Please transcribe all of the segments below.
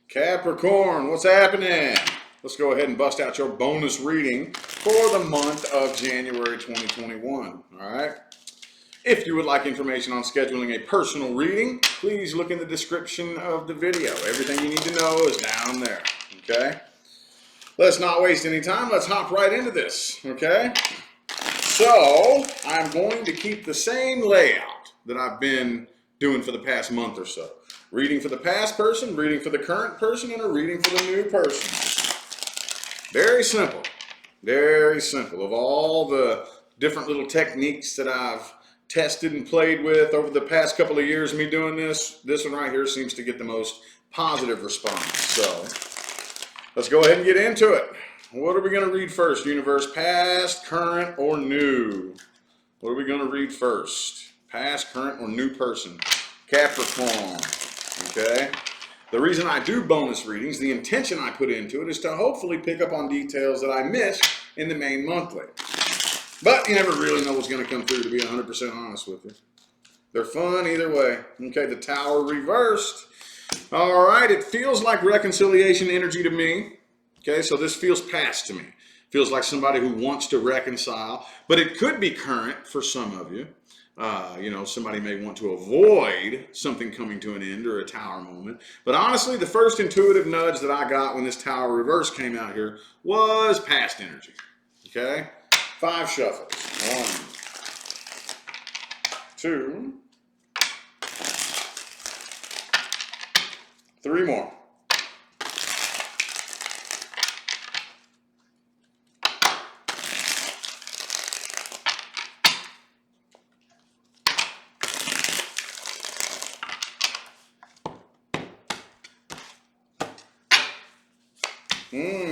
Capricorn, what's happening? Let's go ahead and bust out your bonus reading for the month of January 2021. All right. If you would like information on scheduling a personal reading, please look in the description of the video. Everything you need to know is down there. Okay. Let's not waste any time. Let's hop right into this. Okay. So I'm going to keep the same layout that I've been doing for the past month or so. Reading for the past person, reading for the current person, and a reading for the new person. Very simple. Very simple. Of all the different little techniques that I've tested and played with over the past couple of years of me doing this one right here seems to get the most positive response. So let's go ahead and get into it. What are we going to read first, universe? Past, current, or new? What are we going to read first? Past, current, or new person? Capricorn. Okay. The reason I do bonus readings, the intention I put into it is to hopefully pick up on details that I missed in the main monthly. But you never really know what's going to come through, to be 100% honest with you. They're fun either way. Okay, the Tower reversed. All right, it feels like reconciliation energy to me. Okay, so this feels past to me. Feels like somebody who wants to reconcile, but it could be current for some of you. Somebody may want to avoid something coming to an end or a Tower moment. But honestly, the first intuitive nudge that I got when this Tower reverse came out here was past energy. Okay? 5 shuffles. 1, 2, 3 more.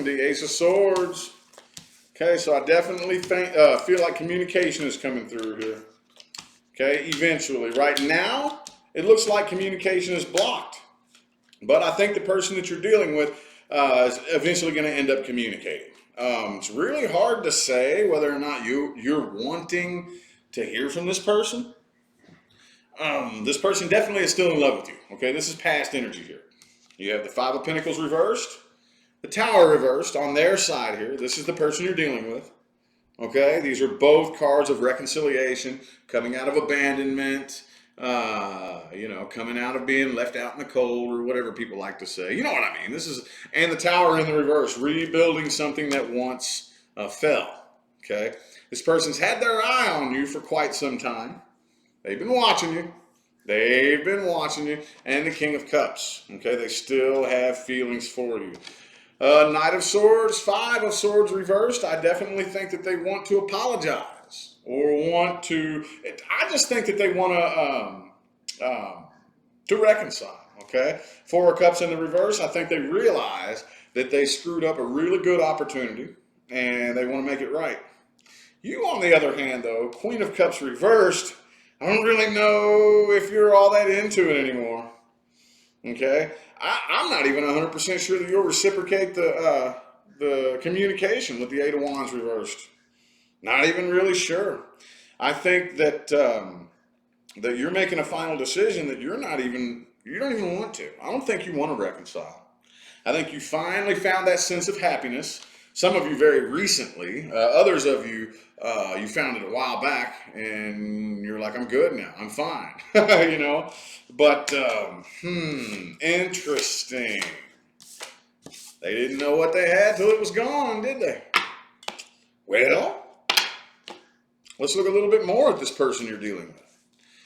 The Ace of Swords. Okay, so I definitely feel like communication is coming through here. Okay, eventually. Right now, it looks like communication is blocked. But I think the person that you're dealing with is eventually going to end up communicating. It's really hard to say whether or not you're wanting to hear from this person. This person definitely is still in love with you. Okay, this is past energy here. You have the 5 of Pentacles reversed. The Tower reversed on their side here. This is the person you're dealing with. Okay, these are both cards of reconciliation, coming out of abandonment, coming out of being left out in the cold or whatever people like to say. You know what I mean? And the Tower in the reverse, rebuilding something that once fell. Okay, this person's had their eye on you for quite some time. They've been watching you. They've been watching you. And the King of Cups. Okay, they still have feelings for you. Knight of Swords, 5 of Swords reversed. I definitely think that they want to apologize or I just think that they want to reconcile. Okay, 4 of Cups in the reverse. I think they realize that they screwed up a really good opportunity and they want to make it right. You, on the other hand, though, Queen of Cups reversed. I don't really know if you're all that into it anymore. Okay, I'm not even 100% sure that you'll reciprocate the communication with the 8 of Wands reversed. Not even really sure. I think that that you're making a final decision that you don't even want to. I don't think you want to reconcile. I think you finally found that sense of happiness. Some of you very recently, others of you, you found it a while back, and you're like, I'm good now, I'm fine, But, interesting. They didn't know what they had till it was gone, did they? Well, let's look a little bit more at this person you're dealing with.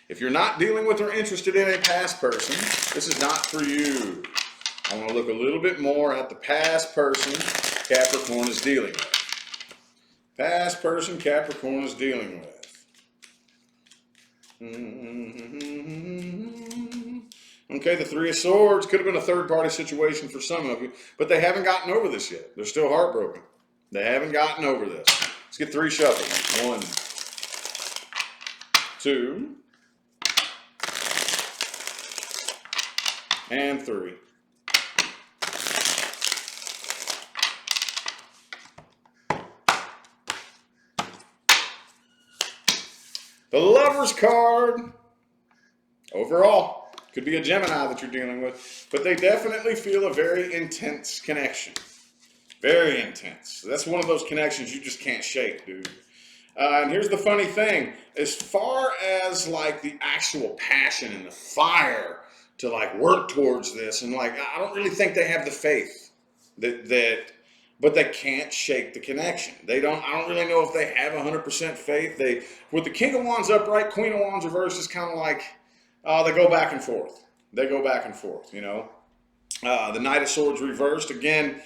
If you're not dealing with or interested in a past person, this is not for you. I want to look a little bit more at the past person Capricorn is dealing with. Past person Capricorn is dealing with. Okay, the 3 of Swords could have been a third-party situation for some of you, but they haven't gotten over this yet. They're still heartbroken. They haven't gotten over this. Let's get 3 shuffles. 1, 2, and 3. The Lover's card. Overall, Could be a Gemini that you're dealing with, but they definitely feel a very intense connection. Very intense. That's one of those connections you just can't shake, dude. And here's the funny thing, as far as like the actual passion and the fire to like work towards this, and like, I don't really think they have the faith but they can't shake the connection. I don't really know if they have 100% faith. With the King of Wands upright, Queen of Wands reversed is kind of like, they go back and forth. They go back and forth, you know. The Knight of Swords reversed, again,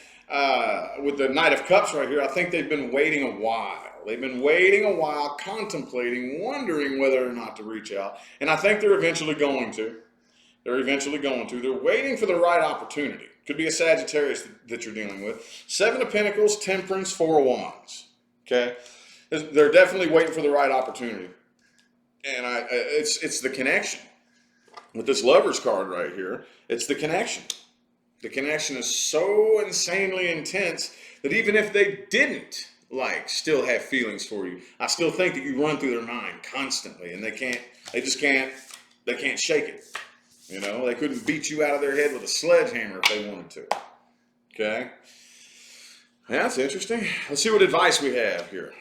with the Knight of Cups right here, I think they've been waiting a while. They've been waiting a while, contemplating, wondering whether or not to reach out. And I think they're eventually going to. They're eventually going to. They're waiting for the right opportunity. Could be a Sagittarius that you're dealing with. 7 of Pentacles, Temperance, 4 of Wands. Okay? They're definitely waiting for the right opportunity. And it's the connection. With this Lover's card right here, it's the connection. The connection is so insanely intense that even if they didn't still have feelings for you, I still think that you run through their mind constantly, and they can't shake it. You know, they couldn't beat you out of their head with a sledgehammer if they wanted to. Okay? Yeah, that's interesting. Let's see what advice we have here.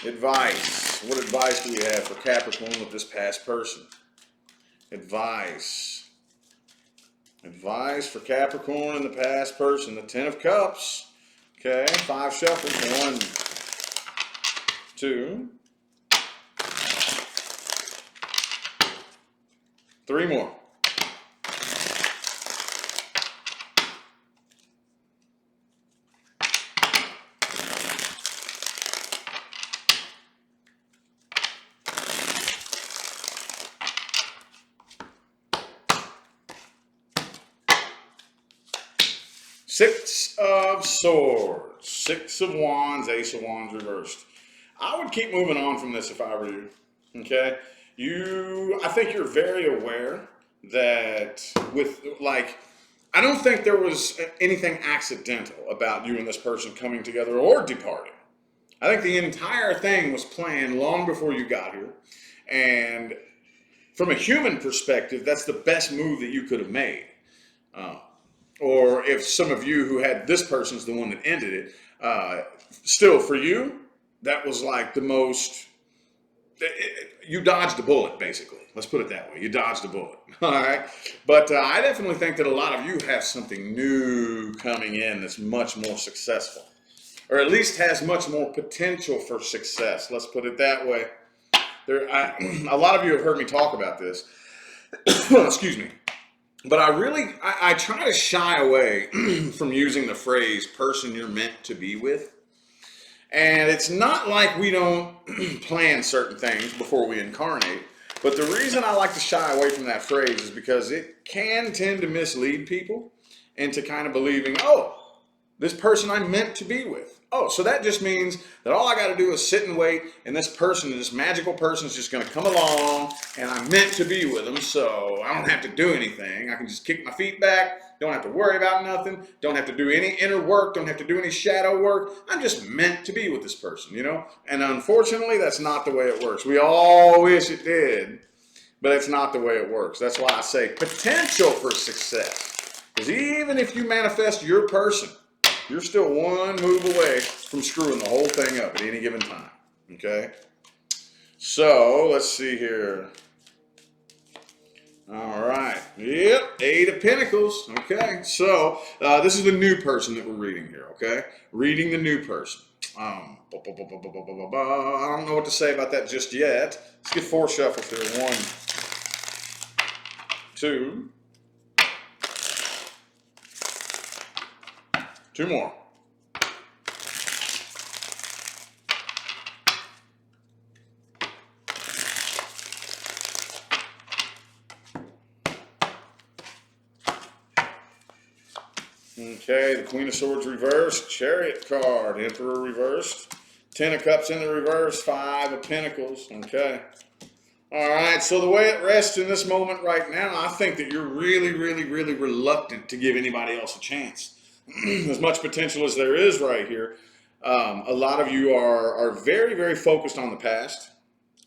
Advice. What advice do we have for Capricorn with this past person? Advice. Advice for Capricorn and the past person. The 10 of Cups. Okay, 5 shuffles. 1, 2, 3 more. Six of Swords, 6 of Wands, Ace of Wands reversed. I would keep moving on from this if I were you, okay? I think you're very aware that I don't think there was anything accidental about you and this person coming together or departing. I think the entire thing was planned long before you got here. And from a human perspective, that's the best move that you could have made. Or if some of you who had this person's the one that ended it, still for you, that was like the most, you dodged a bullet, basically. Let's put it that way. You dodged a bullet. All right. But I definitely think that a lot of you have something new coming in that's much more successful, or at least has much more potential for success. Let's put it that way. A lot of you have heard me talk about this. Excuse me. But I try to shy away from using the phrase person you're meant to be with. And it's not like we don't plan certain things before we incarnate. But the reason I like to shy away from that phrase is because it can tend to mislead people into kind of believing, oh, this person I'm meant to be with. Oh, so that just means that all I got to do is sit and wait, and this magical person is just going to come along, and I'm meant to be with them, so I don't have to do anything. I can just kick my feet back, don't have to worry about nothing, don't have to do any inner work, don't have to do any shadow work. I'm just meant to be with this person, you know? And unfortunately, that's not the way it works. We all wish it did, but it's not the way it works. That's why I say potential for success. Because even if you manifest your person, you're still one move away from screwing the whole thing up at any given time, okay? So, let's see here. All right. Yep, 8 of Pentacles. Okay, so this is the new person that we're reading here, okay? Reading the new person. I don't know what to say about that just yet. Let's get 4 shuffles here. 1, 2. 2 more. Okay, the Queen of Swords reversed, Chariot card, Emperor reversed, 10 of Cups in the reverse, 5 of Pentacles. Okay. All right, so the way it rests in this moment right now, I think that you're really, really, really reluctant to give anybody else a chance. As much potential as there is right here, a lot of you are very, very focused on the past,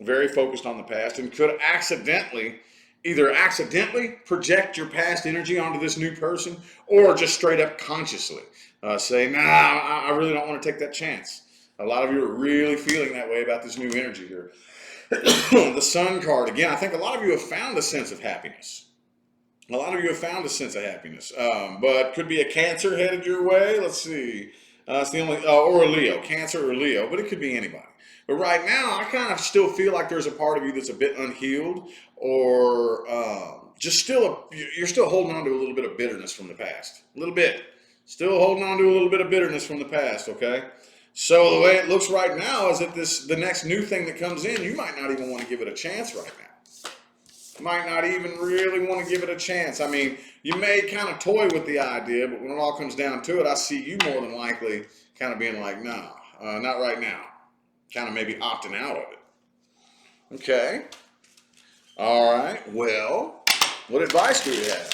very focused on the past, and could accidentally either accidentally project your past energy onto this new person, or just straight up consciously say, nah, I really don't want to take that chance. A lot of you are really feeling that way about this new energy here. The Sun card, again, I think a lot of you have found a sense of happiness. A lot of you have found a sense of happiness, but could be a Cancer headed your way. Let's see. It's the only, or a Leo, Cancer or Leo, but it could be anybody. But right now, I kind of still feel like there's a part of you that's a bit unhealed, or you're still holding on to a little bit of bitterness from the past. A little bit. Still holding on to a little bit of bitterness from the past, okay? So the way it looks right now is that the next new thing that comes in, you might not even want to give it a chance right now. Might not even really want to give it a chance. I mean, you may kind of toy with the idea, but when it all comes down to it, I see you more than likely kind of being like, no, not right now. Kind of maybe opting out of it. Okay. All right. Well, what advice do we have?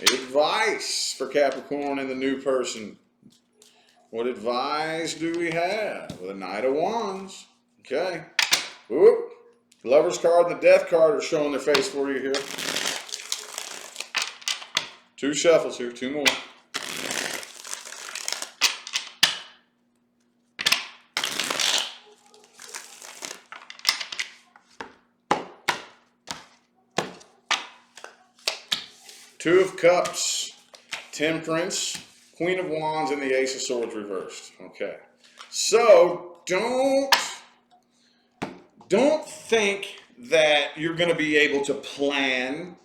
Advice for Capricorn and the new person. What advice do we have? With a Knight of Wands. Okay. Whoop. Lover's card and the Death card are showing their face for you here. 2 shuffles here. 2 more. Two of Cups, Temperance, Queen of Wands, and the Ace of Swords reversed. Okay. So don't think that you're going to be able to plan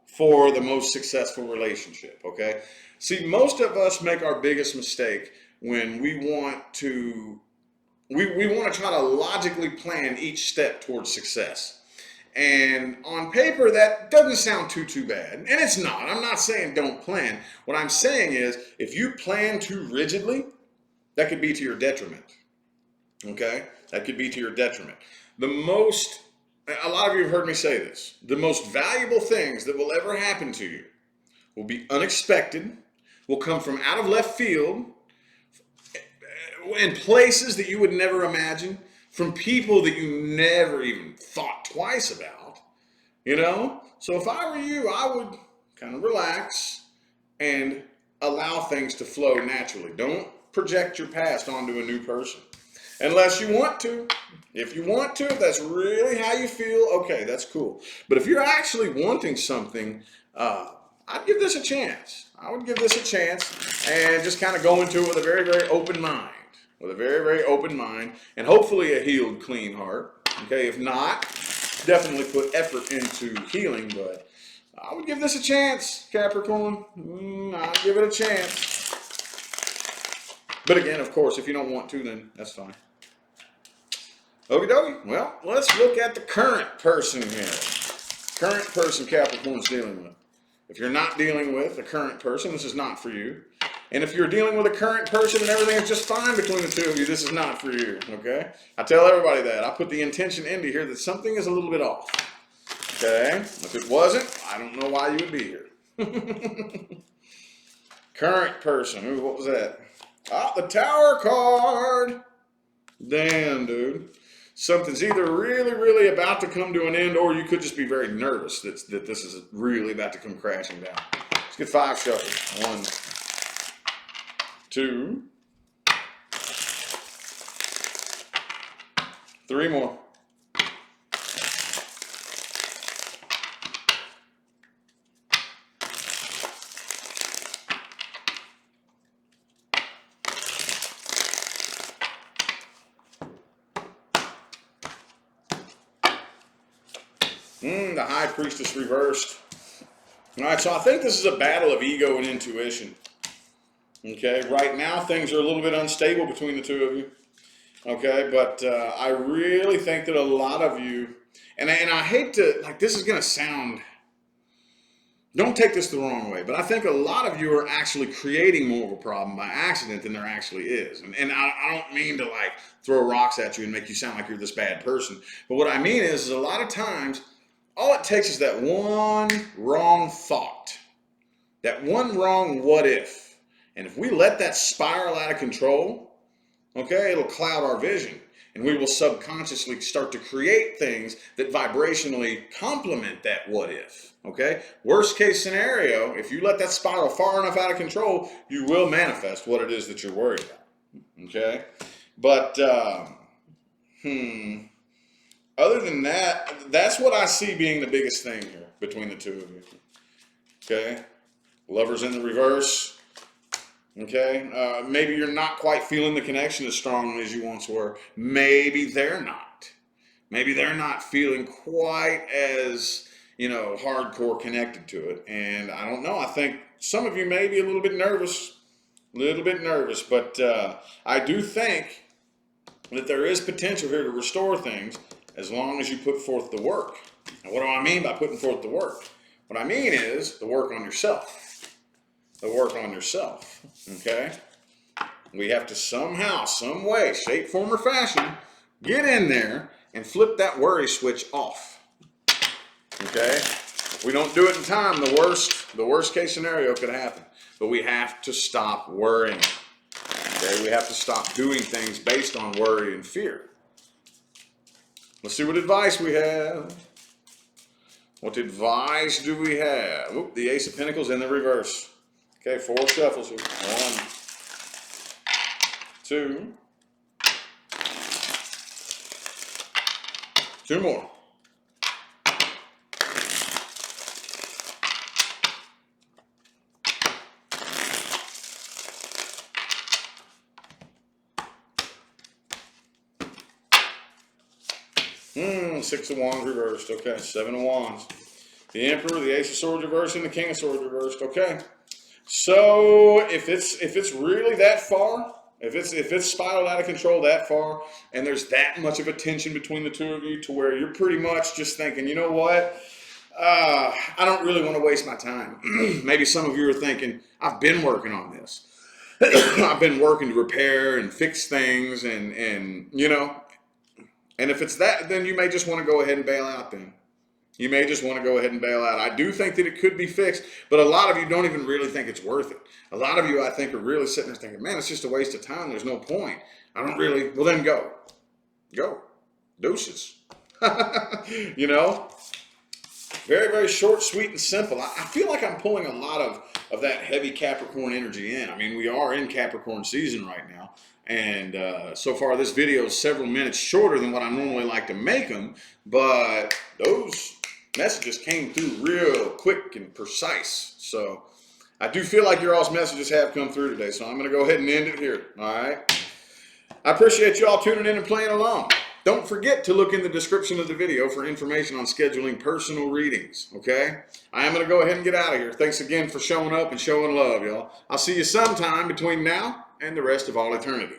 for the most successful relationship, okay? See, most of us make our biggest mistake when we want to try to logically plan each step towards success. And on paper, that doesn't sound too bad. And it's not. I'm not saying don't plan. What I'm saying is, if you plan too rigidly, that could be to your detriment. Okay? That could be to your detriment. A lot of you have heard me say this, the most valuable things that will ever happen to you will be unexpected, will come from out of left field, in places that you would never imagine, from people that you never even thought twice about, you know? So if I were you, I would kind of relax and allow things to flow naturally. Don't project your past onto a new person. Unless you want to. If you want to, if that's really how you feel, okay, that's cool. But if you're actually wanting something, I'd give this a chance. I would give this a chance and just kind of go into it with a very, very open mind. With a very, very open mind, and hopefully a healed, clean heart. Okay, if not, definitely put effort into healing, but I would give this a chance, Capricorn. I'd give it a chance. But again, of course, if you don't want to, then that's fine. Okie dokie. Well, let's look at the current person here. Current person Capricorn's dealing with. If you're not dealing with a current person, this is not for you. And if you're dealing with a current person and everything is just fine between the two of you, this is not for you, okay? I tell everybody that. I put the intention into here that something is a little bit off, okay? If it wasn't, I don't know why you would be here. Current person. Ooh, what was that? The Tower card. Damn, dude. Something's either really, really about to come to an end, or you could just be very nervous that this is really about to come crashing down. Let's get 5 shuffles. 1, 2, 3 more. The High Priestess reversed. All right, so I think this is a battle of ego and intuition. Okay, right now things are a little bit unstable between the two of you. Okay, but I really think that a lot of you, and I hate to, like, this is going to sound, don't take this the wrong way, but I think a lot of you are actually creating more of a problem by accident than there actually is. And I don't mean to, like, throw rocks at you and make you sound like you're this bad person. But what I mean is a lot of times, all it takes is that one wrong thought, that one wrong what if. And if we let that spiral out of control, okay, it'll cloud our vision. And we will subconsciously start to create things that vibrationally complement that what if, okay? Worst case scenario, if you let that spiral far enough out of control, you will manifest what it is that you're worried about, okay? But, other than that, that's what I see being the biggest thing here between the two of you, okay? Lovers in the reverse. Okay, maybe you're not quite feeling the connection as strongly as you once were. Maybe they're not. Maybe they're not feeling quite as, hardcore connected to it. And I don't know. I think some of you may be a little bit nervous, but I do think that there is potential here to restore things as long as you put forth the work. And what do I mean by putting forth the work? What I mean is the work on yourself. The work on yourself, okay? We have to somehow, some way, shape, form, or fashion, get in there and flip that worry switch off, okay? If we don't do it in time, the worst case scenario could happen. But we have to stop worrying, okay? We have to stop doing things based on worry and fear. Let's see what advice we have. What advice do we have? Oop, the Ace of Pentacles in the reverse. Okay, 4 shuffles here. 1, 2. 2 more. Six of Wands reversed. Okay, 7 of Wands. The Emperor, the Ace of Swords reversed, and the King of Swords reversed. Okay. So if it's really that far, if it's spiraled out of control that far, and there's that much of a tension between the two of you to where you're pretty much just thinking, you know what, I don't really want to waste my time. Maybe some of you are thinking, I've been working on this. I've been working to repair and fix things, and if it's that, then you may just want to go ahead and bail out then. You may just want to go ahead and bail out. I do think that it could be fixed, but a lot of you don't even really think it's worth it. A lot of you, I think, are really sitting there thinking, man, it's just a waste of time. There's no point. I don't really, well then go. Go. Deuces. Very, very short, sweet, and simple. I feel like I'm pulling a lot of that heavy Capricorn energy in. I mean, we are in Capricorn season right now. And so far, this video is several minutes shorter than what I normally like to make them. But those messages came through real quick and precise. So I do feel like your all's messages have come through today. So I'm going to go ahead and end it here. All right. I appreciate you all tuning in and playing along. Don't forget to look in the description of the video for information on scheduling personal readings, okay? I am going to go ahead and get out of here. Thanks again for showing up and showing love, y'all. I'll see you sometime between now and the rest of all eternity.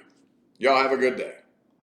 Y'all have a good day.